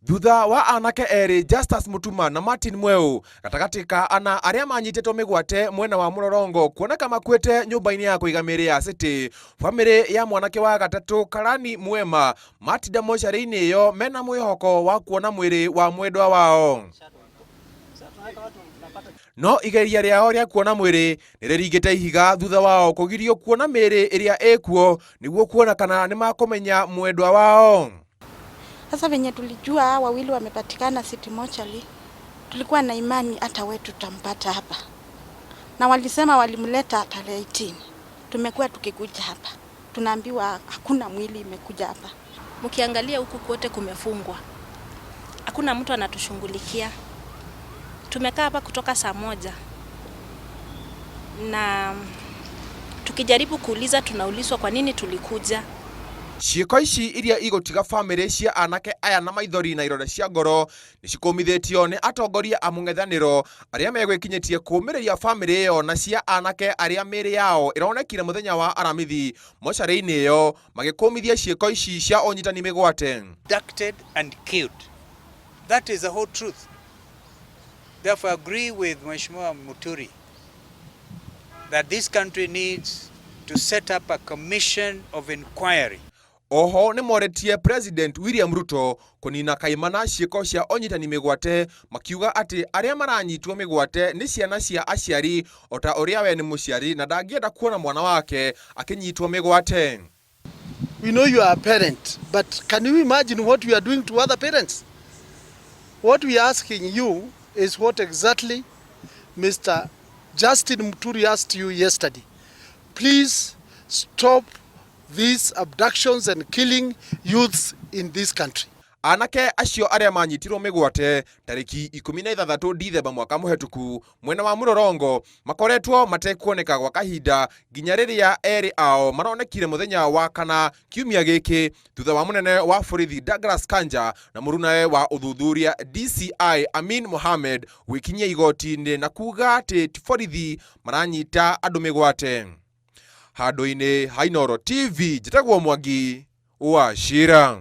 Thutha wa anake eri Justus Mutuma na Martin Mweu gatagati ka ana aria manyitetwo mĩgwate mwena wa Murorongo kuoneka makwete nyumba-ini ya kuiga mĩrĩ ya City. Family ya mwanake wa gatatu Karani Mwema matida mocarĩ-inĩ iyo mena mwĩhoko wa kuona mwĩrĩ wa mwendwa wao. No igeria rĩao rĩa kuona mwĩrĩ nĩrĩringĩte ihiga thutha wao kũgirio kuona mĩrĩ ĩrĩa ĩkuo nĩguo kuona kana nĩ makũmenya mwendwa wao. Sasa venye tulijua wawili wamepatikana City Mochari, tulikuwa na imani hata wetu tutampata hapa. Na walisema walimleta tarehe 18. Tumekuwa tukikuja hapa, tunaambiwa hakuna mwili imekuja hapa. Mkiangalia huku kote kumefungwa. Hakuna mtu anatushughulikia. Tumekaa hapa kutoka saa 1. Na tukijaribu kuuliza tunaulizwa kwa nini tulikuja. Ciĩko ici iria igotiga family cia anake aya na Maithori na ironda cia ngoro nicikumithĩtio nĩ atongoria a mũng'ethanĩro arĩa megwĩkinyĩtie kũũmĩrĩria family iyo na cia anake arĩa mĩrĩ yao ĩronekire mũthenya wa aramithi mocarĩ-inĩ iyo magĩkũmithia ciĩko ici cia ũnyitani mĩgwate. Abducted and killed. That is the whole truth. Therefore, I agree with Mheshimiwa Maithori that this country needs to set up a commission of inquiry. Oho nĩ moretie President William Ruto kũnina kaimana ciĩko cia ũnyitani mĩgwate makiuga atĩ arĩa maranyitwo mĩgwate nĩ ciana cia aciari ota ũrĩa we nĩ mũciari na ndangĩenda kuona mwana wake akĩnyitwo mĩgwate. We know you are a parent, but can you imagine what we are doing to other parents? What we are asking you is what exactly Mr. Justin Muturi asked you yesterday. Please stop these abductions and killing youths in this country. Anake acio arĩa manyitirwo mĩgwate tarĩki 16 Dithemba mwaka mũhetũku mwena wa Murorongo makoretwo matekuoneka gwa kahinda nginya rĩrĩa erĩ ao maronekire mũthenya wa kana kiumia gĩkĩ thutha wa mũnene wa borithi Douglas Kanja na mũrunawe wa ũthuthuria DCI Amin Mohamed gwĩkinyia igoti-inĩ na kuga atĩ ti borithi maranyita andũ mĩgwate. Handũ-inĩ ha Inooro TV njĩtagwo Mwangi wa Shira.